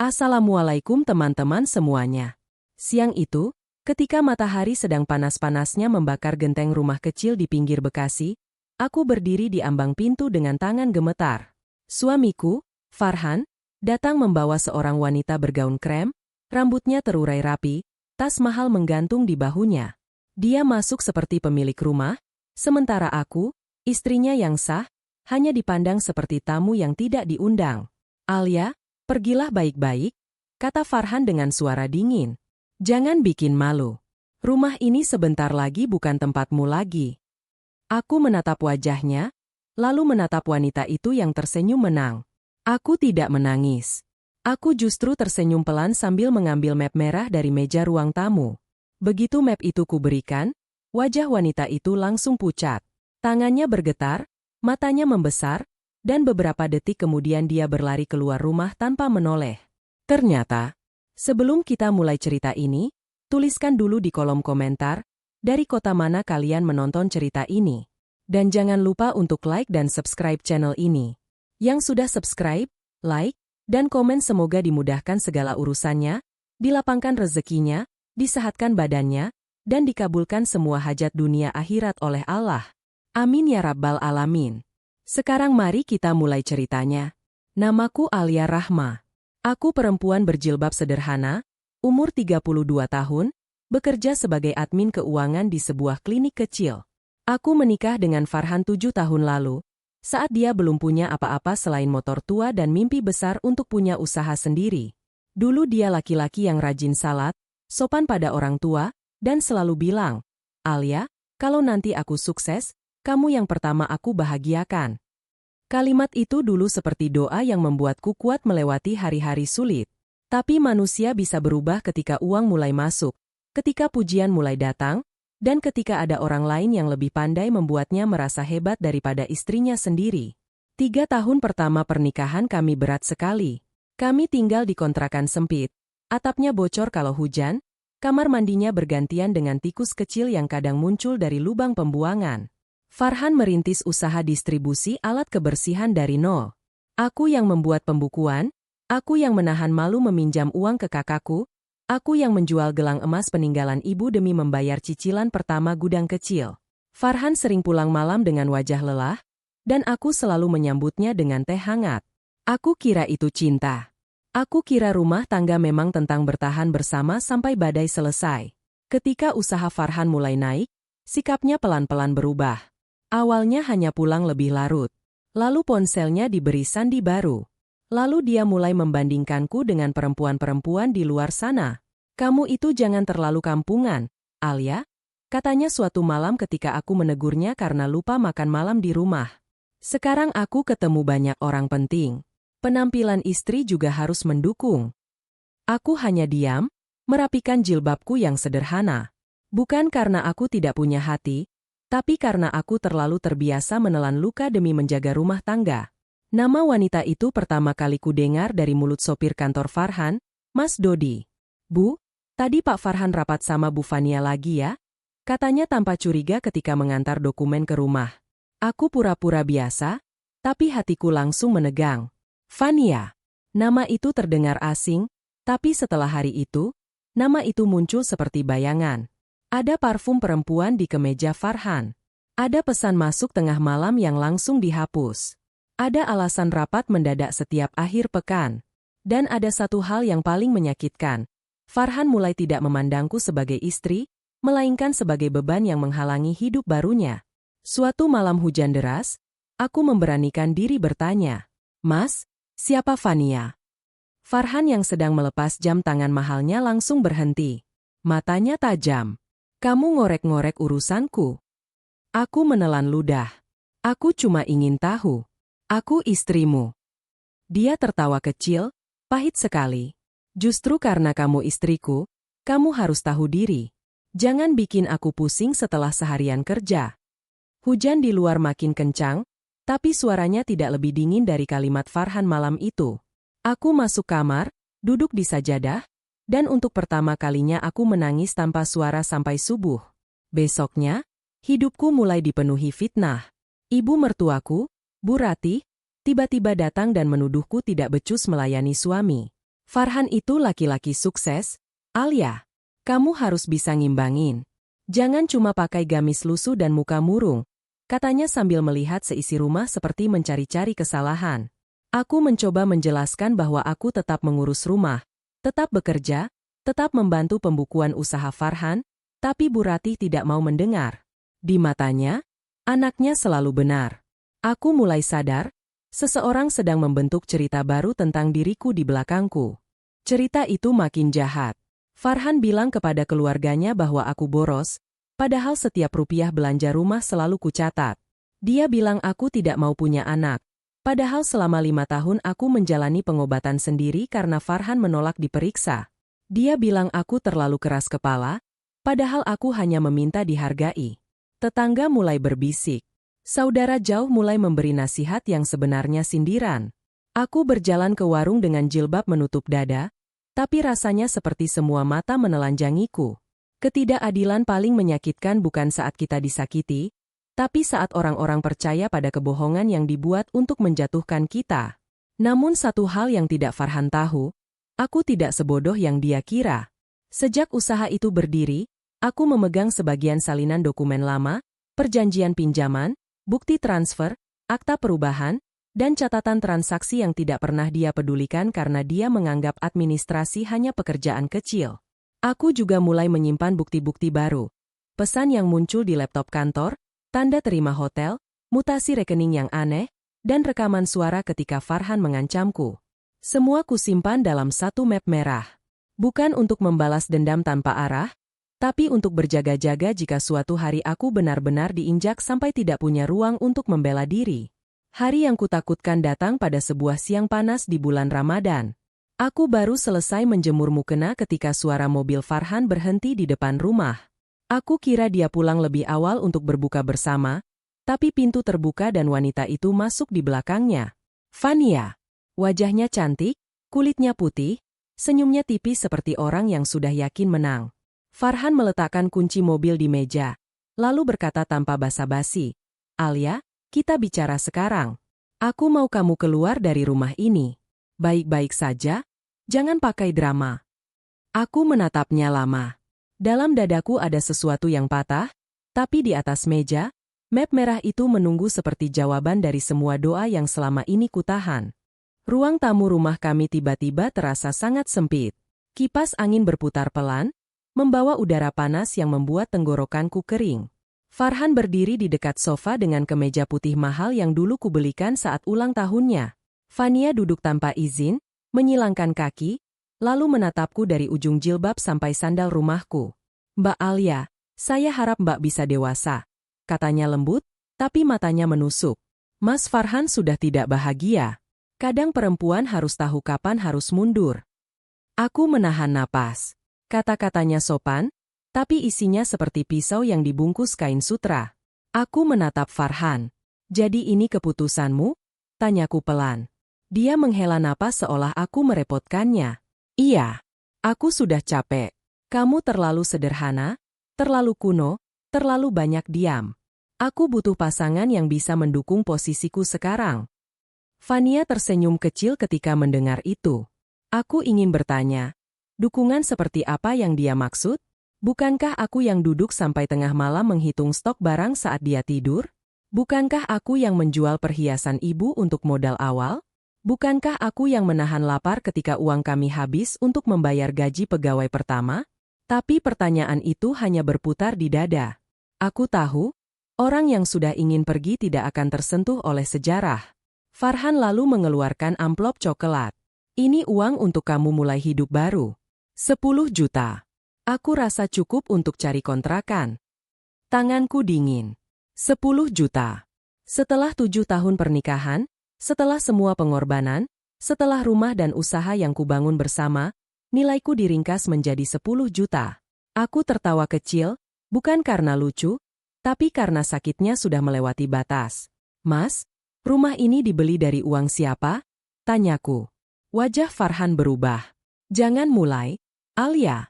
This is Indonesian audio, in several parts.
Assalamualaikum teman-teman semuanya. Siang itu, ketika matahari sedang panas-panasnya membakar genteng rumah kecil di pinggir Bekasi, aku berdiri di ambang pintu dengan tangan gemetar. Suamiku, Farhan, datang membawa seorang wanita bergaun krem, rambutnya terurai rapi, tas mahal menggantung di bahunya. Dia masuk seperti pemilik rumah, sementara aku, istrinya yang sah, hanya dipandang seperti tamu yang tidak diundang. "Alia, pergilah baik-baik," kata Farhan dengan suara dingin. "Jangan bikin malu. Rumah ini sebentar lagi bukan tempatmu lagi." Aku menatap wajahnya, lalu menatap wanita itu yang tersenyum menang. Aku tidak menangis. Aku justru tersenyum pelan sambil mengambil map merah dari meja ruang tamu. Begitu map itu kuberikan, wajah wanita itu langsung pucat. Tangannya bergetar, matanya membesar, dan beberapa detik kemudian dia berlari keluar rumah tanpa menoleh. Ternyata, sebelum kita mulai cerita ini, tuliskan dulu di kolom komentar, dari kota mana kalian menonton cerita ini. Dan jangan lupa untuk like dan subscribe channel ini. Yang sudah subscribe, like, dan komen semoga dimudahkan segala urusannya, dilapangkan rezekinya, disehatkan badannya, dan dikabulkan semua hajat dunia akhirat oleh Allah. Amin ya rabbal alamin. Sekarang mari kita mulai ceritanya. Namaku Alia Rahma. Aku perempuan berjilbab sederhana, umur 32 tahun, bekerja sebagai admin keuangan di sebuah klinik kecil. Aku menikah dengan Farhan 7 tahun lalu, saat dia belum punya apa-apa selain motor tua dan mimpi besar untuk punya usaha sendiri. Dulu dia laki-laki yang rajin salat, sopan pada orang tua, dan selalu bilang, "Alia, kalau nanti aku sukses, kamu yang pertama aku bahagiakan." Kalimat itu dulu seperti doa yang membuatku kuat melewati hari-hari sulit. Tapi manusia bisa berubah ketika uang mulai masuk, ketika pujian mulai datang, dan ketika ada orang lain yang lebih pandai membuatnya merasa hebat daripada istrinya sendiri. 3 tahun pertama pernikahan kami berat sekali. Kami tinggal di kontrakan sempit, atapnya bocor kalau hujan, kamar mandinya bergantian dengan tikus kecil yang kadang muncul dari lubang pembuangan. Farhan merintis usaha distribusi alat kebersihan dari nol. Aku yang membuat pembukuan, aku yang menahan malu meminjam uang ke kakakku, aku yang menjual gelang emas peninggalan ibu demi membayar cicilan pertama gudang kecil. Farhan sering pulang malam dengan wajah lelah, dan aku selalu menyambutnya dengan teh hangat. Aku kira itu cinta. Aku kira rumah tangga memang tentang bertahan bersama sampai badai selesai. Ketika usaha Farhan mulai naik, sikapnya pelan-pelan berubah. Awalnya hanya pulang lebih larut. Lalu ponselnya diberi sandi baru. Lalu dia mulai membandingkanku dengan perempuan-perempuan di luar sana. "Kamu itu jangan terlalu kampungan, Alia," katanya suatu malam ketika aku menegurnya karena lupa makan malam di rumah. "Sekarang aku ketemu banyak orang penting. Penampilan istri juga harus mendukung." Aku hanya diam, merapikan jilbabku yang sederhana. Bukan karena aku tidak punya hati, tapi karena aku terlalu terbiasa menelan luka demi menjaga rumah tangga. Nama wanita itu pertama kali kudengar dari mulut sopir kantor Farhan, Mas Dodi. "Bu, tadi Pak Farhan rapat sama Bu Fania lagi ya?" katanya tanpa curiga ketika mengantar dokumen ke rumah. Aku pura-pura biasa, tapi hatiku langsung menegang. Fania. Nama itu terdengar asing, tapi setelah hari itu, nama itu muncul seperti bayangan. Ada parfum perempuan di kemeja Farhan. Ada pesan masuk tengah malam yang langsung dihapus. Ada alasan rapat mendadak setiap akhir pekan. Dan ada satu hal yang paling menyakitkan. Farhan mulai tidak memandangku sebagai istri, melainkan sebagai beban yang menghalangi hidup barunya. Suatu malam hujan deras, aku memberanikan diri bertanya, "Mas, siapa Fania?" Farhan yang sedang melepas jam tangan mahalnya langsung berhenti. Matanya tajam. "Kamu ngorek-ngorek urusanku." Aku menelan ludah. "Aku cuma ingin tahu. Aku istrimu." Dia tertawa kecil, pahit sekali. "Justru karena kamu istriku, kamu harus tahu diri. Jangan bikin aku pusing setelah seharian kerja." Hujan di luar makin kencang, tapi suaranya tidak lebih dingin dari kalimat Farhan malam itu. Aku masuk kamar, duduk di sajadah, dan untuk pertama kalinya aku menangis tanpa suara sampai subuh. Besoknya, hidupku mulai dipenuhi fitnah. Ibu mertuaku, Bu Ratih, tiba-tiba datang dan menuduhku tidak becus melayani suami. Farhan itu laki-laki sukses, Alia. Kamu harus bisa ngimbangin. Jangan cuma pakai gamis lusuh dan muka murung, katanya sambil melihat seisi rumah seperti mencari-cari kesalahan. Aku mencoba menjelaskan bahwa aku tetap mengurus rumah, tetap bekerja, tetap membantu pembukuan usaha Farhan, tapi Bu Ratih tidak mau mendengar. Di matanya, anaknya selalu benar. Aku mulai sadar, seseorang sedang membentuk cerita baru tentang diriku di belakangku. Cerita itu makin jahat. Farhan bilang kepada keluarganya bahwa aku boros, padahal setiap rupiah belanja rumah selalu kucatat. Dia bilang aku tidak mau punya anak, padahal selama 5 tahun aku menjalani pengobatan sendiri karena Farhan menolak diperiksa. Dia bilang aku terlalu keras kepala, padahal aku hanya meminta dihargai. Tetangga mulai berbisik. Saudara jauh mulai memberi nasihat yang sebenarnya sindiran. Aku berjalan ke warung dengan jilbab menutup dada, tapi rasanya seperti semua mata menelanjangiku. Ketidakadilan paling menyakitkan bukan saat kita disakiti, tapi saat orang-orang percaya pada kebohongan yang dibuat untuk menjatuhkan kita. Namun satu hal yang tidak Farhan tahu, aku tidak sebodoh yang dia kira. Sejak usaha itu berdiri, aku memegang sebagian salinan dokumen lama, perjanjian pinjaman, bukti transfer, akta perubahan, dan catatan transaksi yang tidak pernah dia pedulikan karena dia menganggap administrasi hanya pekerjaan kecil. Aku juga mulai menyimpan bukti-bukti baru. Pesan yang muncul di laptop kantor, tanda terima hotel, mutasi rekening yang aneh, dan rekaman suara ketika Farhan mengancamku. Semua kusimpan dalam satu map merah. Bukan untuk membalas dendam tanpa arah, tapi untuk berjaga-jaga jika suatu hari aku benar-benar diinjak sampai tidak punya ruang untuk membela diri. Hari yang kutakutkan datang pada sebuah siang panas di bulan Ramadan. Aku baru selesai menjemur mukena ketika suara mobil Farhan berhenti di depan rumah. Aku kira dia pulang lebih awal untuk berbuka bersama, tapi pintu terbuka dan wanita itu masuk di belakangnya. Fania. Wajahnya cantik, kulitnya putih, senyumnya tipis seperti orang yang sudah yakin menang. Farhan meletakkan kunci mobil di meja, lalu berkata tanpa basa-basi, "Alia, kita bicara sekarang. Aku mau kamu keluar dari rumah ini. Baik-baik saja, jangan pakai drama." Aku menatapnya lama. Dalam dadaku ada sesuatu yang patah, tapi di atas meja, map merah itu menunggu seperti jawaban dari semua doa yang selama ini kutahan. Ruang tamu rumah kami tiba-tiba terasa sangat sempit. Kipas angin berputar pelan, membawa udara panas yang membuat tenggorokanku kering. Farhan berdiri di dekat sofa dengan kemeja putih mahal yang dulu kubelikan saat ulang tahunnya. Fania duduk tanpa izin, menyilangkan kaki, lalu menatapku dari ujung jilbab sampai sandal rumahku. "Mbak Alia, saya harap Mbak bisa dewasa," katanya lembut, tapi matanya menusuk. Mas Farhan sudah tidak bahagia. Kadang perempuan harus tahu kapan harus mundur. Aku menahan napas. Kata-katanya sopan, tapi isinya seperti pisau yang dibungkus kain sutra. Aku menatap Farhan. "Jadi ini keputusanmu?" tanyaku pelan. Dia menghela napas seolah aku merepotkannya. "Iya, aku sudah capek. Kamu terlalu sederhana, terlalu kuno, terlalu banyak diam. Aku butuh pasangan yang bisa mendukung posisiku sekarang." Fania tersenyum kecil ketika mendengar itu. Aku ingin bertanya, dukungan seperti apa yang dia maksud? Bukankah aku yang duduk sampai tengah malam menghitung stok barang saat dia tidur? Bukankah aku yang menjual perhiasan ibu untuk modal awal? Bukankah aku yang menahan lapar ketika uang kami habis untuk membayar gaji pegawai pertama? Tapi pertanyaan itu hanya berputar di dada. Aku tahu, orang yang sudah ingin pergi tidak akan tersentuh oleh sejarah. Farhan lalu mengeluarkan amplop coklat. "Ini uang untuk kamu mulai hidup baru. 10 juta. Aku rasa cukup untuk cari kontrakan." Tanganku dingin. 10 juta. Setelah 7 tahun pernikahan, setelah semua pengorbanan, setelah rumah dan usaha yang kubangun bersama, nilaiku diringkas menjadi 10 juta. Aku tertawa kecil, bukan karena lucu, tapi karena sakitnya sudah melewati batas. "Mas, rumah ini dibeli dari uang siapa?" tanyaku. Wajah Farhan berubah. "Jangan mulai, Alia."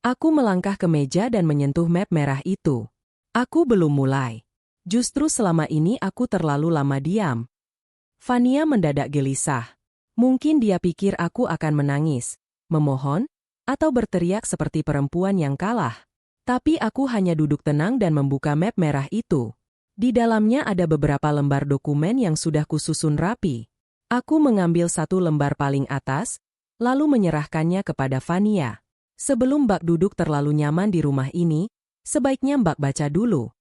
Aku melangkah ke meja dan menyentuh map merah itu. Aku belum mulai. Justru selama ini aku terlalu lama diam. Fania mendadak gelisah. Mungkin dia pikir aku akan menangis, memohon, atau berteriak seperti perempuan yang kalah. Tapi aku hanya duduk tenang dan membuka map merah itu. Di dalamnya ada beberapa lembar dokumen yang sudah kususun rapi. Aku mengambil satu lembar paling atas, lalu menyerahkannya kepada Fania. Sebelum Mbak duduk terlalu nyaman di rumah ini, sebaiknya Mbak baca dulu.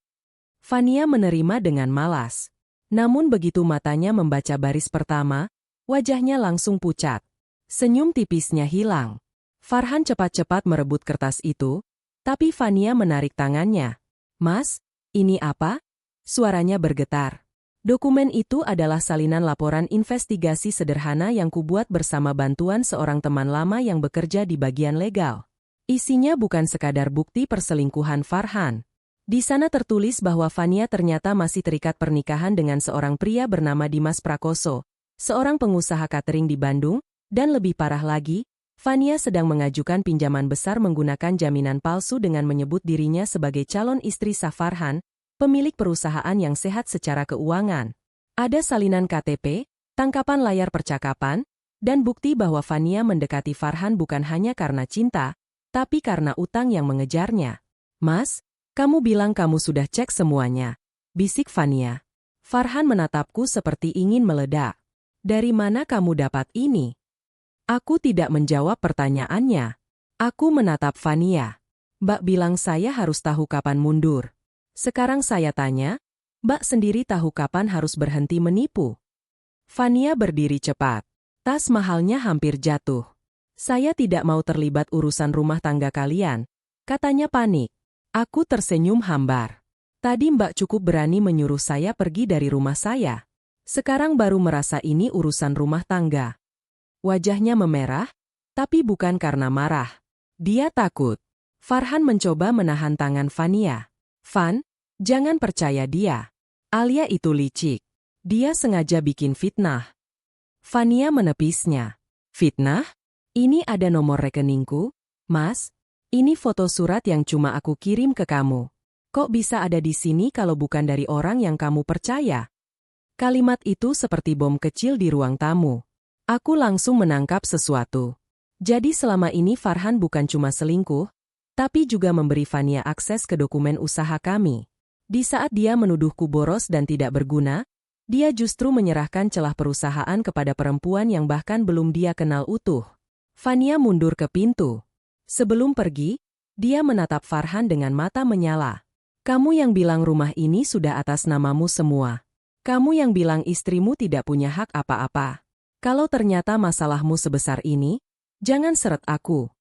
Fania menerima dengan malas. Namun begitu matanya membaca baris pertama, wajahnya langsung pucat. Senyum tipisnya hilang. Farhan cepat-cepat merebut kertas itu, tapi Fania menarik tangannya. "Mas, ini apa?" Suaranya bergetar. Dokumen itu adalah salinan laporan investigasi sederhana yang kubuat bersama bantuan seorang teman lama yang bekerja di bagian legal. Isinya bukan sekadar bukti perselingkuhan Farhan. Di sana tertulis bahwa Fania ternyata masih terikat pernikahan dengan seorang pria bernama Dimas Prakoso, seorang pengusaha catering di Bandung, dan lebih parah lagi, Fania sedang mengajukan pinjaman besar menggunakan jaminan palsu dengan menyebut dirinya sebagai calon istri sah Farhan, pemilik perusahaan yang sehat secara keuangan. Ada salinan KTP, tangkapan layar percakapan, dan bukti bahwa Fania mendekati Farhan bukan hanya karena cinta, tapi karena utang yang mengejarnya. "Mas, kamu bilang kamu sudah cek semuanya," bisik Fania. Farhan menatapku seperti ingin meledak. "Dari mana kamu dapat ini?" Aku tidak menjawab pertanyaannya. Aku menatap Fania. "Mbak bilang saya harus tahu kapan mundur. Sekarang saya tanya, Mbak sendiri tahu kapan harus berhenti menipu?" Fania berdiri cepat. Tas mahalnya hampir jatuh. "Saya tidak mau terlibat urusan rumah tangga kalian," katanya panik. Aku tersenyum hambar. "Tadi Mbak cukup berani menyuruh saya pergi dari rumah saya. Sekarang baru merasa ini urusan rumah tangga." Wajahnya memerah, tapi bukan karena marah. Dia takut. Farhan mencoba menahan tangan Fania. "Fan, jangan percaya dia. Alia itu licik. Dia sengaja bikin fitnah." Fania menepisnya. "Fitnah? Ini ada nomor rekeningku, Mas. Ini foto surat yang cuma aku kirim ke kamu. Kok bisa ada di sini kalau bukan dari orang yang kamu percaya?" Kalimat itu seperti bom kecil di ruang tamu. Aku langsung menangkap sesuatu. Jadi selama ini Farhan bukan cuma selingkuh, tapi juga memberi Fania akses ke dokumen usaha kami. Di saat dia menuduhku boros dan tidak berguna, dia justru menyerahkan celah perusahaan kepada perempuan yang bahkan belum dia kenal utuh. Fania mundur ke pintu. Sebelum pergi, dia menatap Farhan dengan mata menyala. "Kamu yang bilang rumah ini sudah atas namamu semua. Kamu yang bilang istrimu tidak punya hak apa-apa. Kalau ternyata masalahmu sebesar ini, jangan seret aku."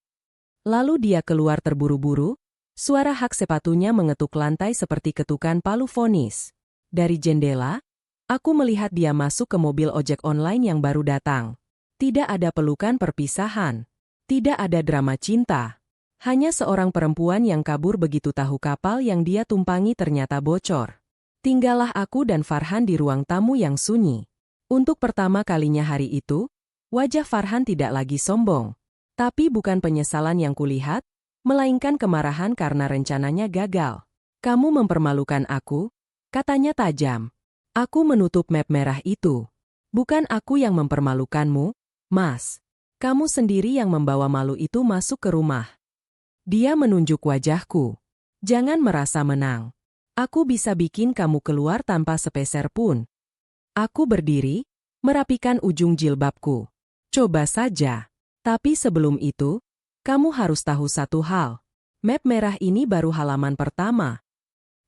Lalu dia keluar terburu-buru, suara hak sepatunya mengetuk lantai seperti ketukan palu vonis. Dari jendela, aku melihat dia masuk ke mobil ojek online yang baru datang. Tidak ada pelukan perpisahan. Tidak ada drama cinta. Hanya seorang perempuan yang kabur begitu tahu kapal yang dia tumpangi ternyata bocor. Tinggallah aku dan Farhan di ruang tamu yang sunyi. Untuk pertama kalinya hari itu, wajah Farhan tidak lagi sombong. Tapi bukan penyesalan yang kulihat, melainkan kemarahan karena rencananya gagal. "Kamu mempermalukan aku," katanya tajam. Aku menutup map merah itu. "Bukan aku yang mempermalukanmu, Mas. Kamu sendiri yang membawa malu itu masuk ke rumah." Dia menunjuk wajahku. "Jangan merasa menang. Aku bisa bikin kamu keluar tanpa sepeser pun." Aku berdiri, merapikan ujung jilbabku. "Coba saja. Tapi sebelum itu, kamu harus tahu satu hal. Map merah ini baru halaman pertama."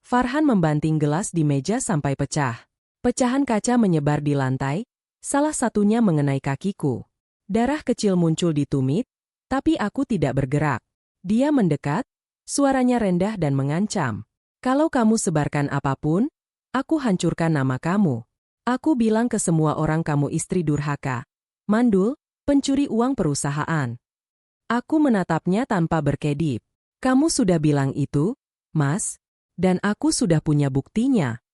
Farhan membanting gelas di meja sampai pecah. Pecahan kaca menyebar di lantai, salah satunya mengenai kakiku. Darah kecil muncul di tumit, tapi aku tidak bergerak. Dia mendekat, suaranya rendah dan mengancam. "Kalau kamu sebarkan apapun, aku hancurkan nama kamu. Aku bilang ke semua orang kamu istri durhaka, mandul, pencuri uang perusahaan." Aku menatapnya tanpa berkedip. "Kamu sudah bilang itu, Mas, dan aku sudah punya buktinya."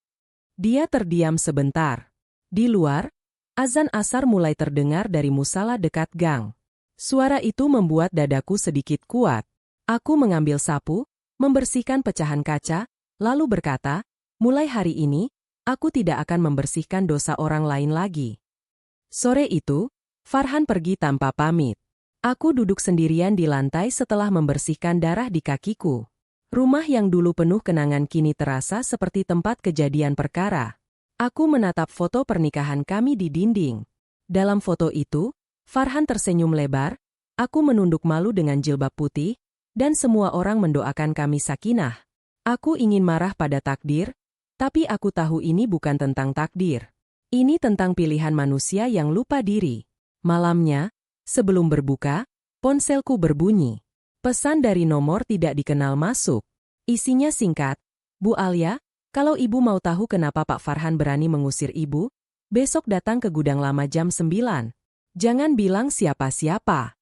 Dia terdiam sebentar. Di luar, azan asar mulai terdengar dari musala dekat gang. Suara itu membuat dadaku sedikit kuat. Aku mengambil sapu, membersihkan pecahan kaca, lalu berkata, "Mulai hari ini, aku tidak akan membersihkan dosa orang lain lagi." Sore itu, Farhan pergi tanpa pamit. Aku duduk sendirian di lantai setelah membersihkan darah di kakiku. Rumah yang dulu penuh kenangan kini terasa seperti tempat kejadian perkara. Aku menatap foto pernikahan kami di dinding. Dalam foto itu, Farhan tersenyum lebar, aku menunduk malu dengan jilbab putih, dan semua orang mendoakan kami sakinah. Aku ingin marah pada takdir, tapi aku tahu ini bukan tentang takdir. Ini tentang pilihan manusia yang lupa diri. Malamnya, sebelum berbuka, ponselku berbunyi. Pesan dari nomor tidak dikenal masuk. Isinya singkat, Bu Alia, kalau ibu mau tahu kenapa Pak Farhan berani mengusir ibu, besok datang ke gudang lama jam 9. Jangan bilang siapa-siapa.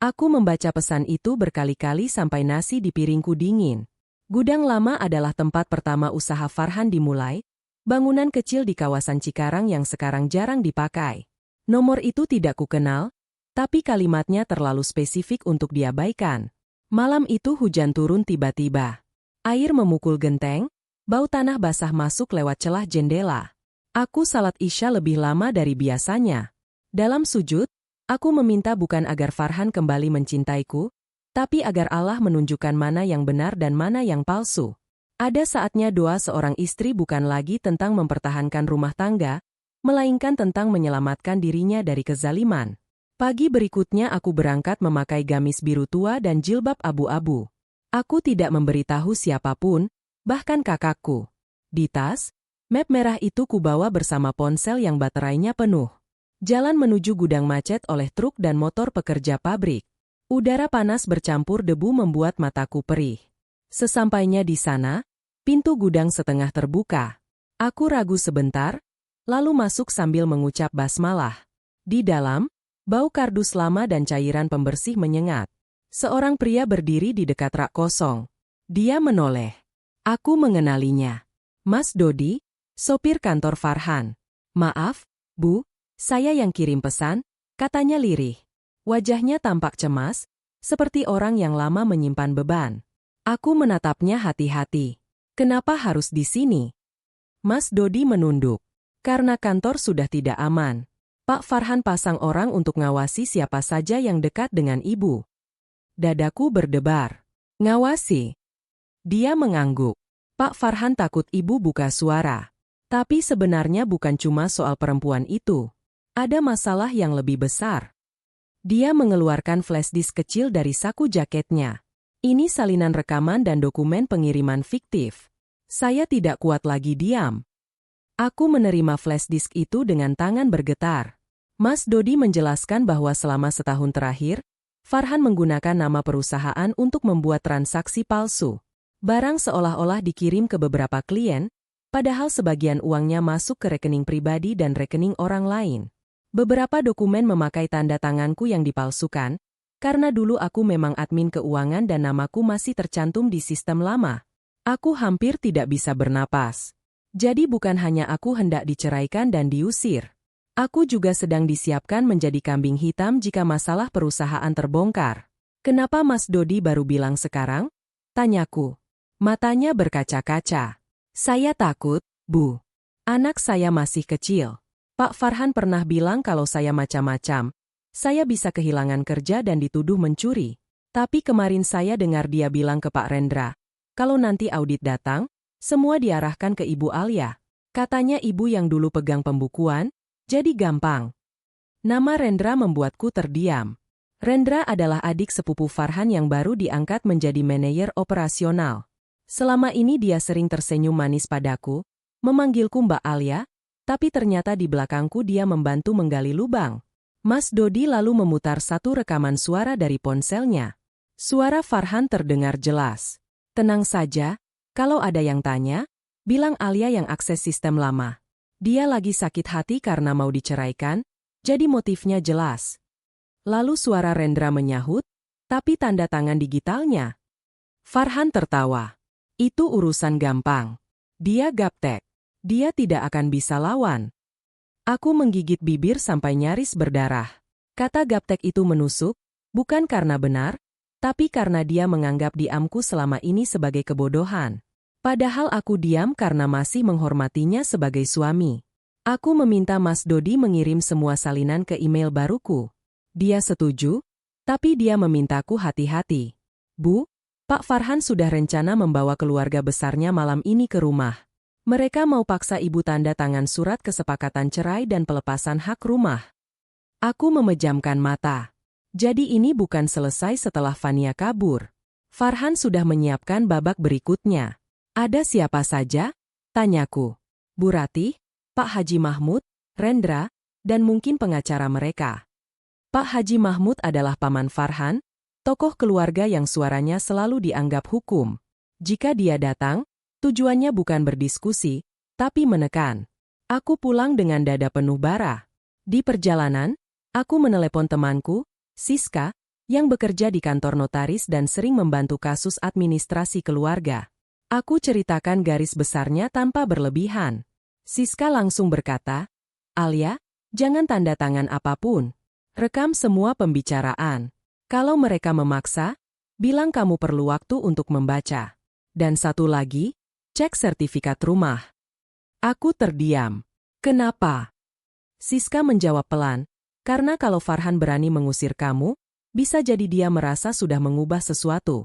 Aku membaca pesan itu berkali-kali sampai nasi di piringku dingin. Gudang lama adalah tempat pertama usaha Farhan dimulai, bangunan kecil di kawasan Cikarang yang sekarang jarang dipakai. Nomor itu tidak kukenal, tapi kalimatnya terlalu spesifik untuk diabaikan. Malam itu hujan turun tiba-tiba. Air memukul genteng, bau tanah basah masuk lewat celah jendela. Aku salat Isya lebih lama dari biasanya. Dalam sujud, aku meminta bukan agar Farhan kembali mencintaiku, tapi agar Allah menunjukkan mana yang benar dan mana yang palsu. Ada saatnya doa seorang istri bukan lagi tentang mempertahankan rumah tangga, melainkan tentang menyelamatkan dirinya dari kezaliman. Pagi berikutnya aku berangkat memakai gamis biru tua dan jilbab abu-abu. Aku tidak memberitahu siapapun, bahkan kakakku. Di tas, map merah itu kubawa bersama ponsel yang baterainya penuh. Jalan menuju gudang macet oleh truk dan motor pekerja pabrik. Udara panas bercampur debu membuat mataku perih. Sesampainya di sana, pintu gudang setengah terbuka. Aku ragu sebentar, lalu masuk sambil mengucap basmalah. Di dalam, bau kardus lama dan cairan pembersih menyengat. Seorang pria berdiri di dekat rak kosong. Dia menoleh. Aku mengenalinya. Mas Dodi, sopir kantor Farhan. Maaf, Bu, saya yang kirim pesan, katanya lirih. Wajahnya tampak cemas, seperti orang yang lama menyimpan beban. Aku menatapnya hati-hati. Kenapa harus di sini? Mas Dodi menunduk. Karena kantor sudah tidak aman. Pak Farhan pasang orang untuk ngawasi siapa saja yang dekat dengan ibu. Dadaku berdebar. Ngawasi? Dia mengangguk. Pak Farhan takut ibu buka suara. Tapi sebenarnya bukan cuma soal perempuan itu. Ada masalah yang lebih besar. Dia mengeluarkan flash disk kecil dari saku jaketnya. Ini salinan rekaman dan dokumen pengiriman fiktif. Saya tidak kuat lagi diam. Aku menerima flash disk itu dengan tangan bergetar. Mas Dodi menjelaskan bahwa selama setahun terakhir, Farhan menggunakan nama perusahaan untuk membuat transaksi palsu. Barang seolah-olah dikirim ke beberapa klien, padahal sebagian uangnya masuk ke rekening pribadi dan rekening orang lain. Beberapa dokumen memakai tanda tanganku yang dipalsukan, karena dulu aku memang admin keuangan dan namaku masih tercantum di sistem lama. Aku hampir tidak bisa bernapas. Jadi bukan hanya aku hendak diceraikan dan diusir. Aku juga sedang disiapkan menjadi kambing hitam jika masalah perusahaan terbongkar. Kenapa Mas Dodi baru bilang sekarang? Tanyaku. Matanya berkaca-kaca. Saya takut, Bu. Anak saya masih kecil. Pak Farhan pernah bilang kalau saya macam-macam. Saya bisa kehilangan kerja dan dituduh mencuri. Tapi kemarin saya dengar dia bilang ke Pak Rendra, kalau nanti audit datang, semua diarahkan ke Ibu Alia. Katanya ibu yang dulu pegang pembukuan, jadi gampang. Nama Rendra membuatku terdiam. Rendra adalah adik sepupu Farhan yang baru diangkat menjadi manajer operasional. Selama ini dia sering tersenyum manis padaku, memanggilku Mbak Alia, tapi ternyata di belakangku dia membantu menggali lubang. Mas Dodi lalu memutar satu rekaman suara dari ponselnya. Suara Farhan terdengar jelas. Tenang saja, kalau ada yang tanya, bilang Alia yang akses sistem lama. Dia lagi sakit hati karena mau diceraikan, jadi motifnya jelas. Lalu suara Rendra menyahut, tapi tanda tangan digitalnya. Farhan tertawa. Itu urusan gampang. Dia gaptek. Dia tidak akan bisa lawan. Aku menggigit bibir sampai nyaris berdarah. Kata gaptek itu menusuk, bukan karena benar, tapi karena dia menganggap diamku selama ini sebagai kebodohan. Padahal aku diam karena masih menghormatinya sebagai suami. Aku meminta Mas Dodi mengirim semua salinan ke email baruku. Dia setuju, tapi dia memintaku hati-hati. Bu, Pak Farhan sudah rencana membawa keluarga besarnya malam ini ke rumah. Mereka mau paksa ibu tanda tangan surat kesepakatan cerai dan pelepasan hak rumah. Aku memejamkan mata. Jadi ini bukan selesai setelah Fania kabur. Farhan sudah menyiapkan babak berikutnya. Ada siapa saja? Tanyaku. Bu Ratih, Pak Haji Mahmud, Rendra, dan mungkin pengacara mereka. Pak Haji Mahmud adalah paman Farhan, tokoh keluarga yang suaranya selalu dianggap hukum. Jika dia datang, tujuannya bukan berdiskusi, tapi menekan. Aku pulang dengan dada penuh bara. Di perjalanan, aku menelepon temanku, Siska, yang bekerja di kantor notaris dan sering membantu kasus administrasi keluarga. Aku ceritakan garis besarnya tanpa berlebihan. Siska langsung berkata, "Alia, jangan tanda tangan apapun. Rekam semua pembicaraan. Kalau mereka memaksa, bilang kamu perlu waktu untuk membaca. Dan satu lagi, cek sertifikat rumah." Aku terdiam. "Kenapa?" Siska menjawab pelan, "Karena kalau Farhan berani mengusir kamu, bisa jadi dia merasa sudah mengubah sesuatu."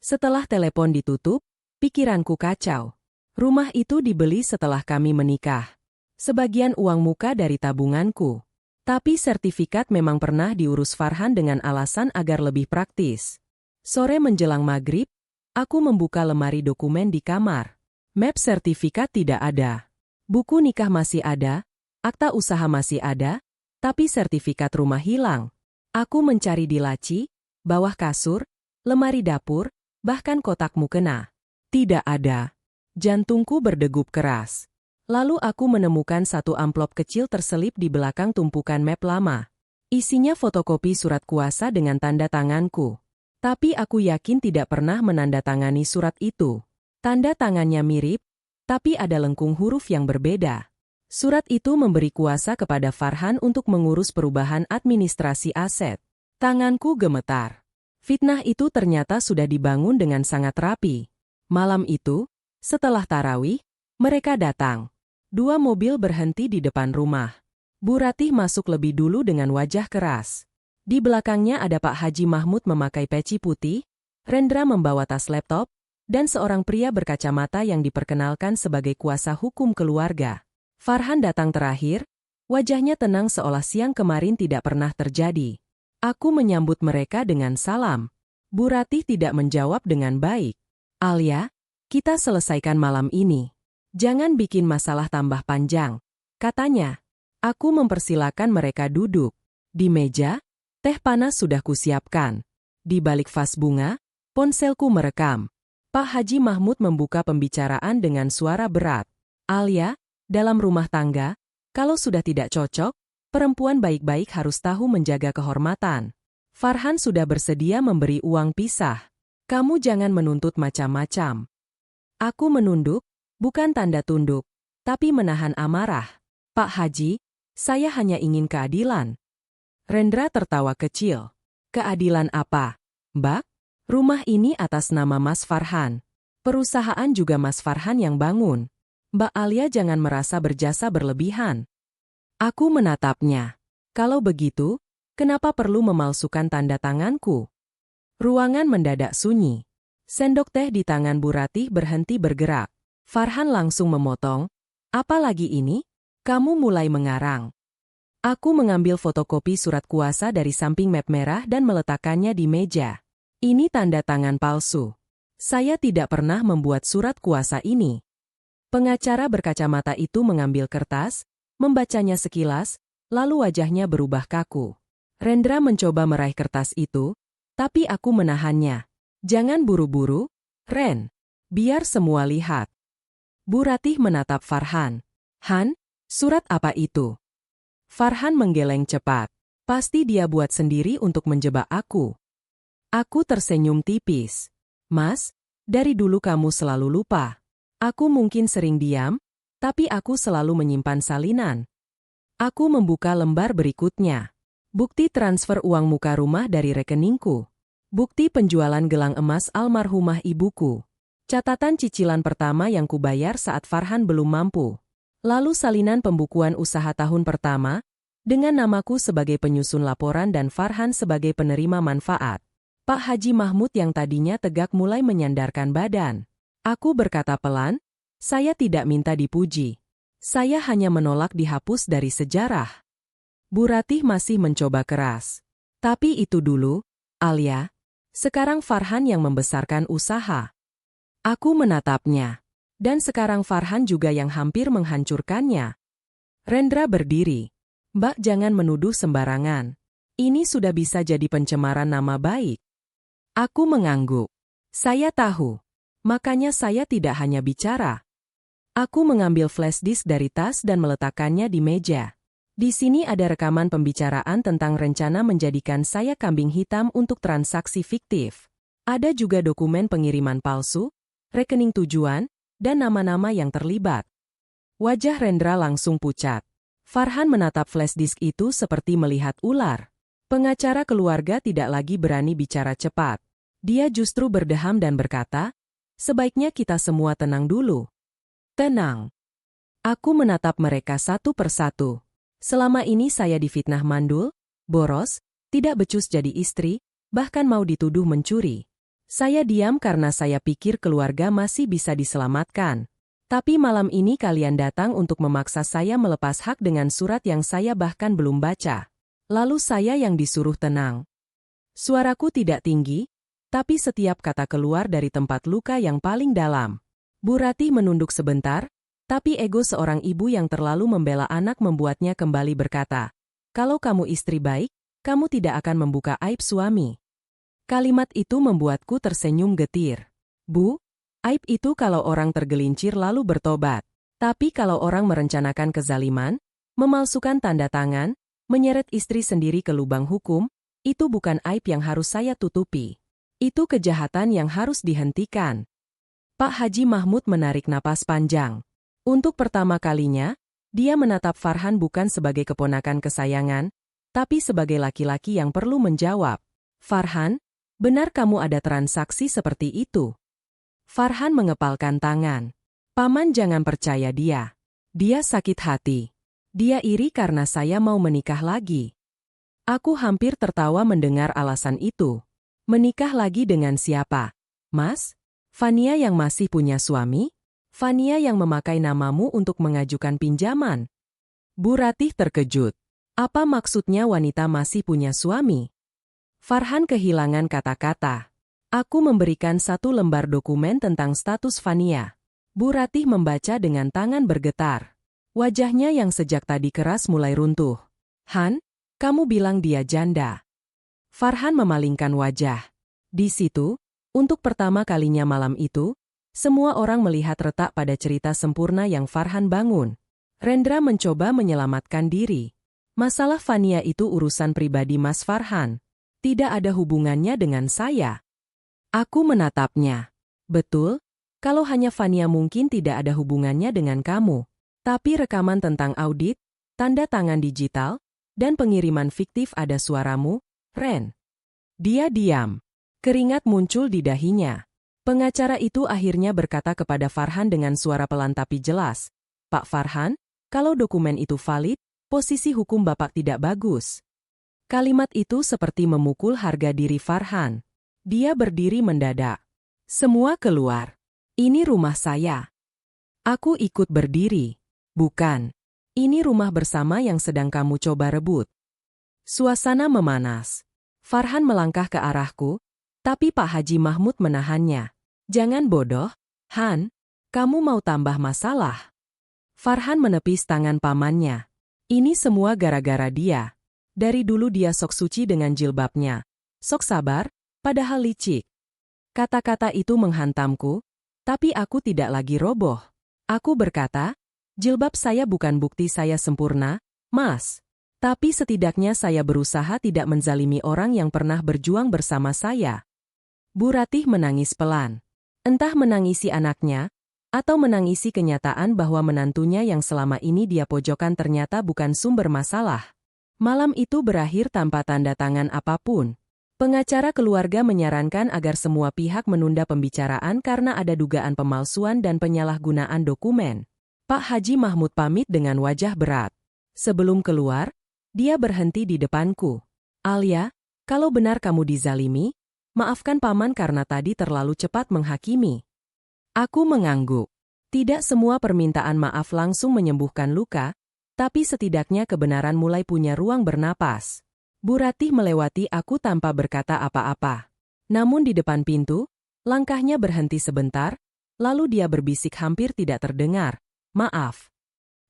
Setelah telepon ditutup, pikiranku kacau. Rumah itu dibeli setelah kami menikah. Sebagian uang muka dari tabunganku. Tapi sertifikat memang pernah diurus Farhan dengan alasan agar lebih praktis. Sore menjelang maghrib, aku membuka lemari dokumen di kamar. Map sertifikat tidak ada. Buku nikah masih ada, akta usaha masih ada, tapi sertifikat rumah hilang. Aku mencari di laci, bawah kasur, lemari dapur, bahkan kotak mukena. Tidak ada. Jantungku berdegup keras. Lalu aku menemukan satu amplop kecil terselip di belakang tumpukan map lama. Isinya fotokopi surat kuasa dengan tanda tanganku. Tapi aku yakin tidak pernah menandatangani surat itu. Tanda tangannya mirip, tapi ada lengkung huruf yang berbeda. Surat itu memberi kuasa kepada Farhan untuk mengurus perubahan administrasi aset. Tanganku gemetar. Fitnah itu ternyata sudah dibangun dengan sangat rapi. Malam itu, setelah tarawih, mereka datang. 2 mobil berhenti di depan rumah. Bu Ratih masuk lebih dulu dengan wajah keras. Di belakangnya ada Pak Haji Mahmud memakai peci putih, Rendra membawa tas laptop, dan seorang pria berkacamata yang diperkenalkan sebagai kuasa hukum keluarga. Farhan datang terakhir, wajahnya tenang seolah siang kemarin tidak pernah terjadi. Aku menyambut mereka dengan salam. Bu Ratih tidak menjawab dengan baik. "Alia, kita selesaikan malam ini. Jangan bikin masalah tambah panjang," katanya. Aku mempersilakan mereka duduk. Di meja, teh panas sudah kusiapkan. Di balik vas bunga, ponselku merekam. Pak Haji Mahmud membuka pembicaraan dengan suara berat. "Alia, dalam rumah tangga, kalau sudah tidak cocok, perempuan baik-baik harus tahu menjaga kehormatan. Farhan sudah bersedia memberi uang pisah. Kamu jangan menuntut macam-macam." Aku menunduk, bukan tanda tunduk, tapi menahan amarah. "Pak Haji, saya hanya ingin keadilan." Rendra tertawa kecil. "Keadilan apa, Mbak? Rumah ini atas nama Mas Farhan. Perusahaan juga Mas Farhan yang bangun. Mbak Alia jangan merasa berjasa berlebihan." Aku menatapnya. "Kalau begitu, kenapa perlu memalsukan tanda tanganku?" Ruangan mendadak sunyi. Sendok teh di tangan Bu Ratih berhenti bergerak. Farhan langsung memotong. "Apa lagi ini? Kamu mulai mengarang." Aku mengambil fotokopi surat kuasa dari samping map merah dan meletakkannya di meja. "Ini tanda tangan palsu. Saya tidak pernah membuat surat kuasa ini." Pengacara berkacamata itu mengambil kertas, membacanya sekilas, lalu wajahnya berubah kaku. Rendra mencoba meraih kertas itu, tapi aku menahannya. "Jangan buru-buru, Ren. Biar semua lihat." Bu Ratih menatap Farhan. "Han, surat apa itu?" Farhan menggeleng cepat. Pasti dia buat sendiri untuk menjebak aku. Aku tersenyum tipis. "Mas, dari dulu kamu selalu lupa. Aku mungkin sering diam, tapi aku selalu menyimpan salinan." Aku membuka lembar berikutnya. Bukti transfer uang muka rumah dari rekeningku. Bukti penjualan gelang emas almarhumah ibuku. Catatan cicilan pertama yang kubayar saat Farhan belum mampu. Lalu salinan pembukuan usaha tahun pertama, dengan namaku sebagai penyusun laporan dan Farhan sebagai penerima manfaat. Pak Haji Mahmud yang tadinya tegak mulai menyandarkan badan. Aku berkata pelan, saya tidak minta dipuji. Saya hanya menolak dihapus dari sejarah. Bu Ratih masih mencoba keras. Tapi itu dulu, Alia. Sekarang Farhan yang membesarkan usaha. Aku menatapnya. Dan sekarang Farhan juga yang hampir menghancurkannya. Rendra berdiri. Mbak jangan menuduh sembarangan. Ini sudah bisa jadi pencemaran nama baik. Aku mengangguk. Saya tahu. Makanya saya tidak hanya bicara. Aku mengambil flash disk dari tas dan meletakkannya di meja. Di sini ada rekaman pembicaraan tentang rencana menjadikan saya kambing hitam untuk transaksi fiktif. Ada juga dokumen pengiriman palsu, rekening tujuan, dan nama-nama yang terlibat. Wajah Rendra langsung pucat. Farhan menatap flash disk itu seperti melihat ular. Pengacara keluarga tidak lagi berani bicara cepat. Dia justru berdeham dan berkata, sebaiknya kita semua tenang dulu. Tenang. Aku menatap mereka satu persatu. Selama ini saya difitnah mandul, boros, tidak becus jadi istri, bahkan mau dituduh mencuri. Saya diam karena saya pikir keluarga masih bisa diselamatkan. Tapi malam ini kalian datang untuk memaksa saya melepas hak dengan surat yang saya bahkan belum baca. Lalu saya yang disuruh tenang. Suaraku tidak tinggi, tapi setiap kata keluar dari tempat luka yang paling dalam. Bu Ratih menunduk sebentar, tapi ego seorang ibu yang terlalu membela anak membuatnya kembali berkata, kalau kamu istri baik, kamu tidak akan membuka aib suami. Kalimat itu membuatku tersenyum getir. Bu, aib itu kalau orang tergelincir lalu bertobat. Tapi kalau orang merencanakan kezaliman, memalsukan tanda tangan, menyeret istri sendiri ke lubang hukum, itu bukan aib yang harus saya tutupi. Itu kejahatan yang harus dihentikan. Pak Haji Mahmud menarik napas panjang. Untuk pertama kalinya, dia menatap Farhan bukan sebagai keponakan kesayangan, tapi sebagai laki-laki yang perlu menjawab. Farhan, benar kamu ada transaksi seperti itu? Farhan mengepalkan tangan. Paman jangan percaya dia. Dia sakit hati. Dia iri karena saya mau menikah lagi. Aku hampir tertawa mendengar alasan itu. Menikah lagi dengan siapa? Mas? Fania yang masih punya suami? Fania yang memakai namamu untuk mengajukan pinjaman? Bu Ratih terkejut. Apa maksudnya wanita masih punya suami? Farhan kehilangan kata-kata. Aku memberikan satu lembar dokumen tentang status Fania. Bu Ratih membaca dengan tangan bergetar. Wajahnya yang sejak tadi keras mulai runtuh. Han, kamu bilang dia janda. Farhan memalingkan wajah. Di situ, untuk pertama kalinya malam itu, semua orang melihat retak pada cerita sempurna yang Farhan bangun. Rendra mencoba menyelamatkan diri. Masalah Fania itu urusan pribadi Mas Farhan. Tidak ada hubungannya dengan saya. Aku menatapnya. Betul, kalau hanya Fania mungkin tidak ada hubungannya dengan kamu. Tapi rekaman tentang audit, tanda tangan digital, dan pengiriman fiktif ada suaramu, Ren. Dia diam. Keringat muncul di dahinya. Pengacara itu akhirnya berkata kepada Farhan dengan suara pelan tapi jelas. Pak Farhan, kalau dokumen itu valid, posisi hukum Bapak tidak bagus. Kalimat itu seperti memukul harga diri Farhan. Dia berdiri mendadak. Semua keluar. Ini rumah saya. Aku ikut berdiri. Bukan. Ini rumah bersama yang sedang kamu coba rebut. Suasana memanas. Farhan melangkah ke arahku, tapi Pak Haji Mahmud menahannya. Jangan bodoh, Han. Kamu mau tambah masalah. Farhan menepis tangan pamannya. Ini semua gara-gara dia. Dari dulu dia sok suci dengan jilbabnya. Sok sabar, padahal licik. Kata-kata itu menghantamku, tapi aku tidak lagi roboh. Aku berkata, jilbab saya bukan bukti saya sempurna, Mas. Tapi setidaknya saya berusaha tidak menzalimi orang yang pernah berjuang bersama saya. Bu Ratih menangis pelan. Entah menangisi anaknya, atau menangisi kenyataan bahwa menantunya yang selama ini dia pojokkan ternyata bukan sumber masalah. Malam itu berakhir tanpa tanda tangan apapun. Pengacara keluarga menyarankan agar semua pihak menunda pembicaraan karena ada dugaan pemalsuan dan penyalahgunaan dokumen. Pak Haji Mahmud pamit dengan wajah berat. Sebelum keluar, dia berhenti di depanku. Alia, kalau benar kamu dizalimi, maafkan paman karena tadi terlalu cepat menghakimi. Aku mengangguk. Tidak semua permintaan maaf langsung menyembuhkan luka, tapi setidaknya kebenaran mulai punya ruang bernapas. Bu Ratih melewati aku tanpa berkata apa-apa. Namun di depan pintu, langkahnya berhenti sebentar, lalu dia berbisik hampir tidak terdengar, "Maaf."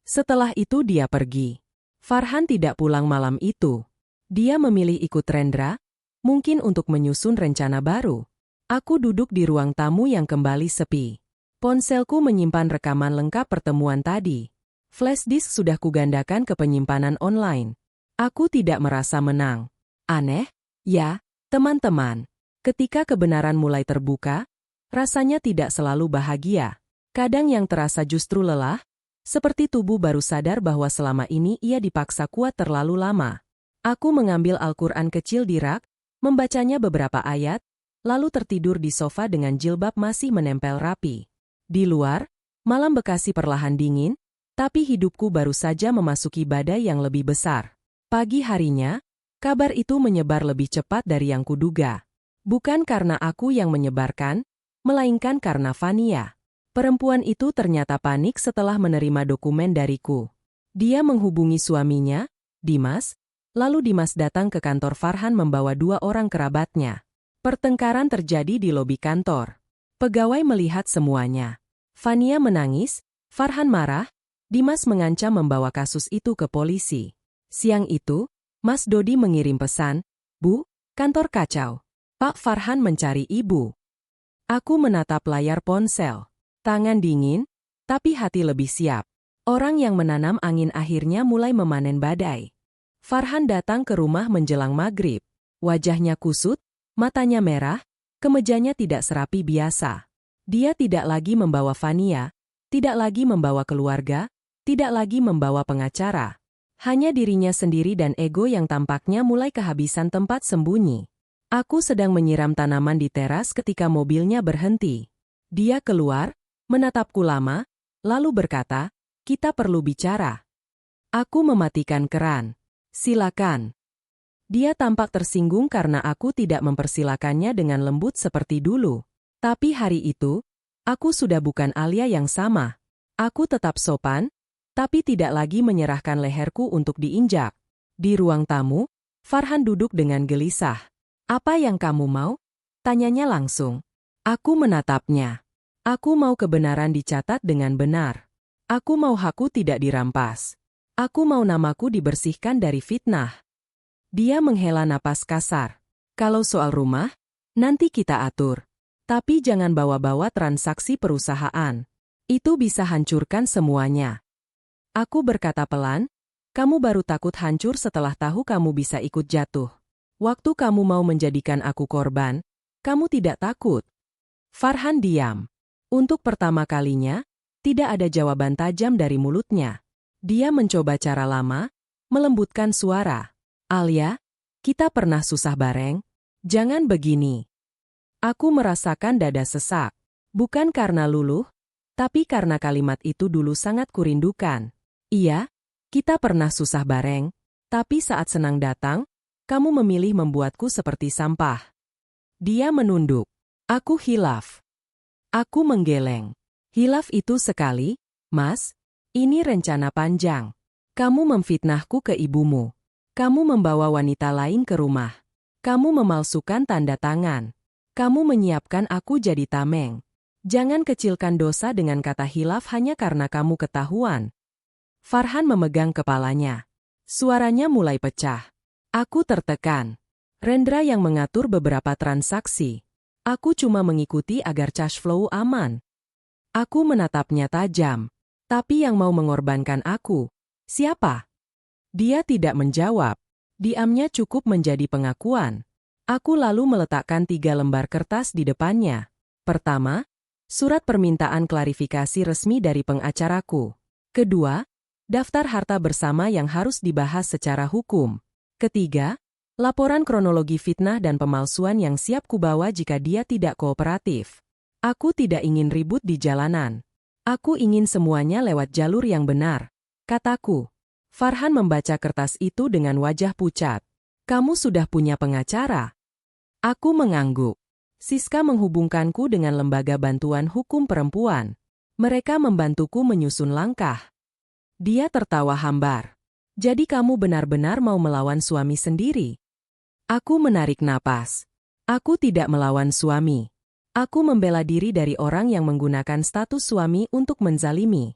Setelah itu dia pergi. Farhan tidak pulang malam itu. Dia memilih ikut Rendra, mungkin untuk menyusun rencana baru. Aku duduk di ruang tamu yang kembali sepi. Ponselku menyimpan rekaman lengkap pertemuan tadi. Flash disk sudah kugandakan ke penyimpanan online. Aku tidak merasa menang. Aneh, ya, teman-teman. Ketika kebenaran mulai terbuka, rasanya tidak selalu bahagia. Kadang yang terasa justru lelah, seperti tubuh baru sadar bahwa selama ini ia dipaksa kuat terlalu lama. Aku mengambil Al-Quran kecil di rak, membacanya beberapa ayat, lalu tertidur di sofa dengan jilbab masih menempel rapi. Di luar, malam Bekasi perlahan dingin, tapi hidupku baru saja memasuki badai yang lebih besar. Pagi harinya, kabar itu menyebar lebih cepat dari yang kuduga. Bukan karena aku yang menyebarkan, melainkan karena Fania. Perempuan itu ternyata panik setelah menerima dokumen dariku. Dia menghubungi suaminya, Dimas, lalu Dimas datang ke kantor Farhan membawa 2 orang kerabatnya. Pertengkaran terjadi di lobi kantor. Pegawai melihat semuanya. Fania menangis, Farhan marah, Dimas mengancam membawa kasus itu ke polisi. Siang itu, Mas Dodi mengirim pesan, "Bu, kantor kacau. Pak Farhan mencari ibu." Aku menatap layar ponsel. Tangan dingin, tapi hati lebih siap. Orang yang menanam angin akhirnya mulai memanen badai. Farhan datang ke rumah menjelang maghrib. Wajahnya kusut, matanya merah, kemejanya tidak serapi biasa. Dia tidak lagi membawa Fania, tidak lagi membawa keluarga, tidak lagi membawa pengacara. Hanya dirinya sendiri dan ego yang tampaknya mulai kehabisan tempat sembunyi. Aku sedang menyiram tanaman di teras ketika mobilnya berhenti. Dia keluar, menatapku lama, lalu berkata, "Kita perlu bicara." Aku mematikan keran. "Silakan." Dia tampak tersinggung karena aku tidak mempersilakannya dengan lembut seperti dulu. Tapi hari itu, aku sudah bukan Alia yang sama. Aku tetap sopan, tapi tidak lagi menyerahkan leherku untuk diinjak. Di ruang tamu, Farhan duduk dengan gelisah. "Apa yang kamu mau?" tanyanya langsung. Aku menatapnya. Aku mau kebenaran dicatat dengan benar. Aku mau hakku tidak dirampas. Aku mau namaku dibersihkan dari fitnah. Dia menghela napas kasar. "Kalau soal rumah, nanti kita atur. Tapi jangan bawa-bawa transaksi perusahaan. Itu bisa hancurkan semuanya." Aku berkata pelan, "Kamu baru takut hancur setelah tahu kamu bisa ikut jatuh. Waktu kamu mau menjadikan aku korban, kamu tidak takut." Farhan diam. Untuk pertama kalinya, tidak ada jawaban tajam dari mulutnya. Dia mencoba cara lama, melembutkan suara. "Alia, kita pernah susah bareng. Jangan begini." Aku merasakan dada sesak. Bukan karena luluh, tapi karena kalimat itu dulu sangat kurindukan. "Iya, kita pernah susah bareng, tapi saat senang datang, kamu memilih membuatku seperti sampah." Dia menunduk. Aku hilaf. Aku menggeleng. "Hilaf itu sekali, Mas. Ini rencana panjang. Kamu memfitnahku ke ibumu. Kamu membawa wanita lain ke rumah. Kamu memalsukan tanda tangan. Kamu menyiapkan aku jadi tameng. Jangan kecilkan dosa dengan kata hilaf hanya karena kamu ketahuan." Farhan memegang kepalanya. Suaranya mulai pecah. Aku tertekan. Rendra yang mengatur beberapa transaksi. Aku cuma mengikuti agar cash flow aman. Aku menatapnya tajam. Tapi yang mau mengorbankan aku, siapa? Dia tidak menjawab. Diamnya cukup menjadi pengakuan. Aku lalu meletakkan 3 lembar kertas di depannya. Pertama, surat permintaan klarifikasi resmi dari pengacaraku. Kedua, daftar harta bersama yang harus dibahas secara hukum. Ketiga, laporan kronologi fitnah dan pemalsuan yang siap kubawa jika dia tidak kooperatif. Aku tidak ingin ribut di jalanan. Aku ingin semuanya lewat jalur yang benar, kataku. Farhan membaca kertas itu dengan wajah pucat. Kamu sudah punya pengacara? Aku mengangguk. Siska menghubungkanku dengan Lembaga Bantuan Hukum Perempuan. Mereka membantuku menyusun langkah. Dia tertawa hambar. Jadi kamu benar-benar mau melawan suami sendiri? Aku menarik napas. Aku tidak melawan suami. Aku membela diri dari orang yang menggunakan status suami untuk menzalimi.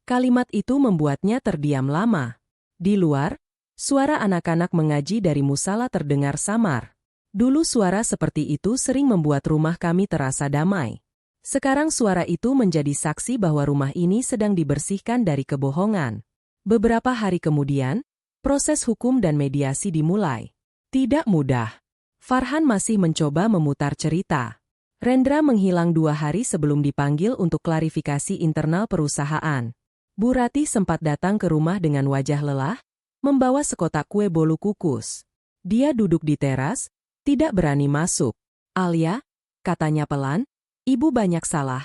Kalimat itu membuatnya terdiam lama. Di luar, suara anak-anak mengaji dari musala terdengar samar. Dulu suara seperti itu sering membuat rumah kami terasa damai. Sekarang suara itu menjadi saksi bahwa rumah ini sedang dibersihkan dari kebohongan. Beberapa hari kemudian, proses hukum dan mediasi dimulai. Tidak mudah. Farhan masih mencoba memutar cerita. Rendra menghilang 2 hari sebelum dipanggil untuk klarifikasi internal perusahaan. Bu Ratih sempat datang ke rumah dengan wajah lelah, membawa sekotak kue bolu kukus. Dia duduk di teras, tidak berani masuk. Alia, katanya pelan, ibu banyak salah.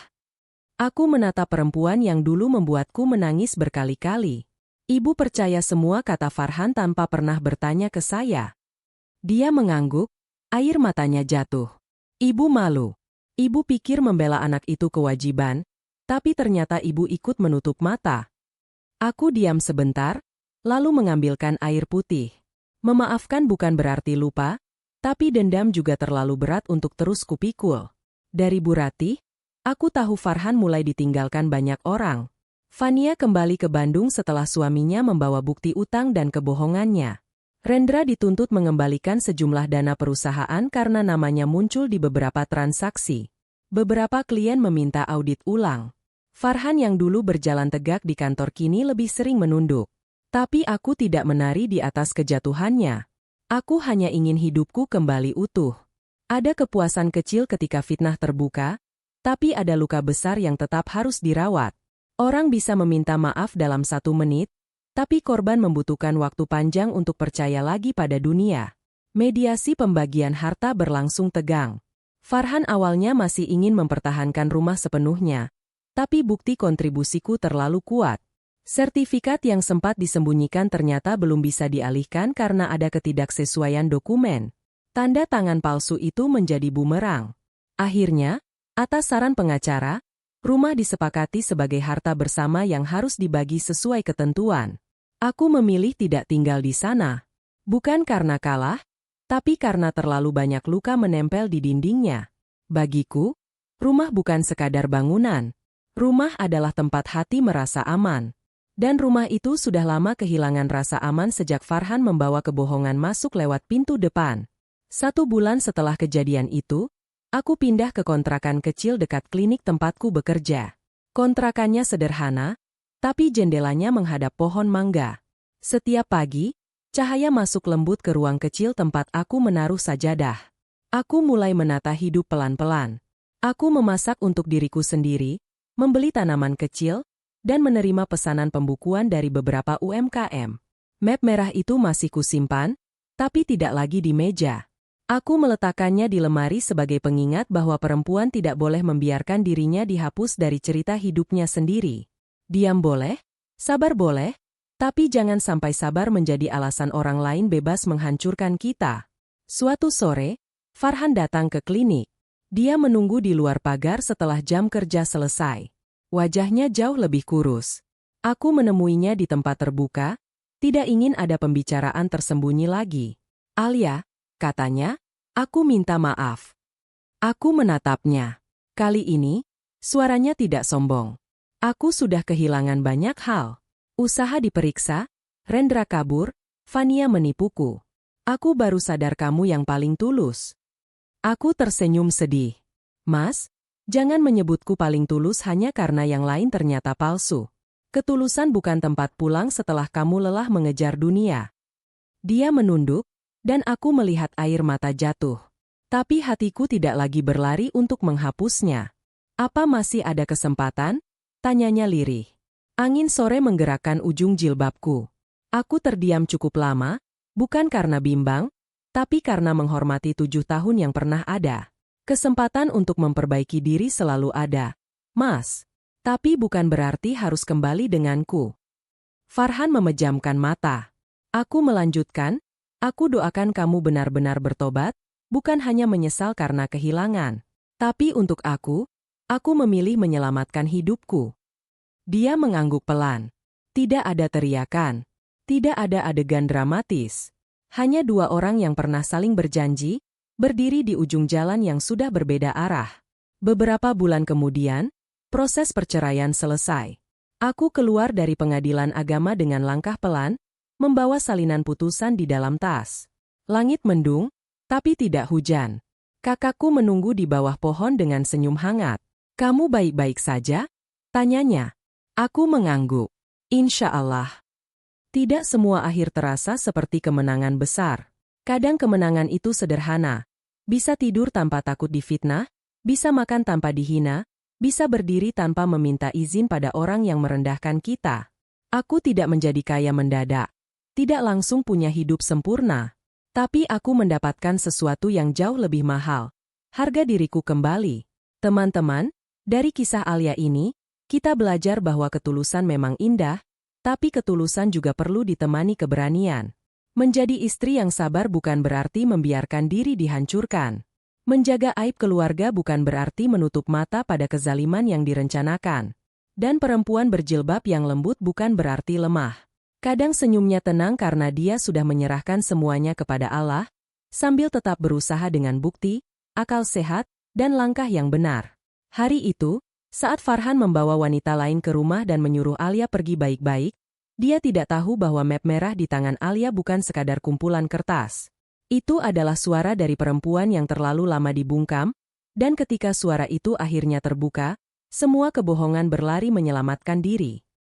Aku menatap perempuan yang dulu membuatku menangis berkali-kali. Ibu percaya semua kata Farhan tanpa pernah bertanya ke saya. Dia mengangguk, air matanya jatuh. Ibu malu. Ibu pikir membela anak itu kewajiban, tapi ternyata ibu ikut menutup mata. Aku diam sebentar, lalu mengambilkan air putih. Memaafkan bukan berarti lupa, tapi dendam juga terlalu berat untuk terus kupikul. Dari Bu Ratih, aku tahu Farhan mulai ditinggalkan banyak orang. Fania kembali ke Bandung setelah suaminya membawa bukti utang dan kebohongannya. Rendra dituntut mengembalikan sejumlah dana perusahaan karena namanya muncul di beberapa transaksi. Beberapa klien meminta audit ulang. Farhan yang dulu berjalan tegak di kantor kini lebih sering menunduk. Tapi aku tidak menari di atas kejatuhannya. Aku hanya ingin hidupku kembali utuh. Ada kepuasan kecil ketika fitnah terbuka, tapi ada luka besar yang tetap harus dirawat. Orang bisa meminta maaf dalam 1 menit, tapi korban membutuhkan waktu panjang untuk percaya lagi pada dunia. Mediasi pembagian harta berlangsung tegang. Farhan awalnya masih ingin mempertahankan rumah sepenuhnya, tapi bukti kontribusiku terlalu kuat. Sertifikat yang sempat disembunyikan ternyata belum bisa dialihkan karena ada ketidaksesuaian dokumen. Tanda tangan palsu itu menjadi bumerang. Akhirnya, atas saran pengacara, rumah disepakati sebagai harta bersama yang harus dibagi sesuai ketentuan. Aku memilih tidak tinggal di sana. Bukan karena kalah, tapi karena terlalu banyak luka menempel di dindingnya. Bagiku, rumah bukan sekadar bangunan. Rumah adalah tempat hati merasa aman. Dan rumah itu sudah lama kehilangan rasa aman sejak Farhan membawa kebohongan masuk lewat pintu depan. 1 bulan setelah kejadian itu, aku pindah ke kontrakan kecil dekat klinik tempatku bekerja. Kontrakannya sederhana, tapi jendelanya menghadap pohon mangga. Setiap pagi, cahaya masuk lembut ke ruang kecil tempat aku menaruh sajadah. Aku mulai menata hidup pelan-pelan. Aku memasak untuk diriku sendiri, membeli tanaman kecil, dan menerima pesanan pembukuan dari beberapa UMKM. Map merah itu masih kusimpan, tapi tidak lagi di meja. Aku meletakkannya di lemari sebagai pengingat bahwa perempuan tidak boleh membiarkan dirinya dihapus dari cerita hidupnya sendiri. Diam boleh, sabar boleh, tapi jangan sampai sabar menjadi alasan orang lain bebas menghancurkan kita. Suatu sore, Farhan datang ke klinik. Dia menunggu di luar pagar setelah jam kerja selesai. Wajahnya jauh lebih kurus. Aku menemuinya di tempat terbuka, tidak ingin ada pembicaraan tersembunyi lagi. Alia, katanya, aku minta maaf. Aku menatapnya. Kali ini, suaranya tidak sombong. Aku sudah kehilangan banyak hal. Usaha diperiksa, Rendra kabur, Fania menipuku. Aku baru sadar kamu yang paling tulus. Aku tersenyum sedih. Mas, jangan menyebutku paling tulus hanya karena yang lain ternyata palsu. Ketulusan bukan tempat pulang setelah kamu lelah mengejar dunia. Dia menunduk, dan aku melihat air mata jatuh. Tapi hatiku tidak lagi berlari untuk menghapusnya. Apa masih ada kesempatan? Tanyanya lirih. Angin sore menggerakkan ujung jilbabku. Aku terdiam cukup lama, bukan karena bimbang, tapi karena menghormati 7 tahun yang pernah ada. Kesempatan untuk memperbaiki diri selalu ada. Mas, Tapi bukan berarti harus kembali denganku. Farhan memejamkan mata. Aku melanjutkan, aku doakan kamu benar-benar bertobat, bukan hanya menyesal karena kehilangan. Tapi untuk aku memilih menyelamatkan hidupku. Dia mengangguk pelan. Tidak ada teriakan. Tidak ada adegan dramatis. Hanya dua orang yang pernah saling berjanji, berdiri di ujung jalan yang sudah berbeda arah. Beberapa bulan kemudian, proses perceraian selesai. Aku keluar dari pengadilan agama dengan langkah pelan, membawa salinan putusan di dalam tas. Langit mendung, tapi tidak hujan. Kakakku menunggu di bawah pohon dengan senyum hangat. "Kamu baik-baik saja?" tanyanya. Aku mengangguk. Insya Allah. Tidak semua akhir terasa seperti kemenangan besar. Kadang kemenangan itu sederhana. Bisa tidur tanpa takut difitnah, bisa makan tanpa dihina, bisa berdiri tanpa meminta izin pada orang yang merendahkan kita. Aku tidak menjadi kaya mendadak. Tidak langsung punya hidup sempurna. Tapi aku mendapatkan sesuatu yang jauh lebih mahal. Harga diriku kembali. Teman-teman, dari kisah Alia ini, kita belajar bahwa ketulusan memang indah, tapi ketulusan juga perlu ditemani keberanian. Menjadi istri yang sabar bukan berarti membiarkan diri dihancurkan. Menjaga aib keluarga bukan berarti menutup mata pada kezaliman yang direncanakan. Dan perempuan berjilbab yang lembut bukan berarti lemah. Kadang senyumnya tenang karena dia sudah menyerahkan semuanya kepada Allah, sambil tetap berusaha dengan bukti, akal sehat, dan langkah yang benar. Hari itu, saat Farhan membawa wanita lain ke rumah dan menyuruh Alia pergi baik-baik, dia tidak tahu bahwa map merah di tangan Alia bukan sekadar kumpulan kertas. Itu adalah suara dari perempuan yang terlalu lama dibungkam, dan ketika suara itu akhirnya terbuka, semua kebohongan berlari menyelamatkan diri.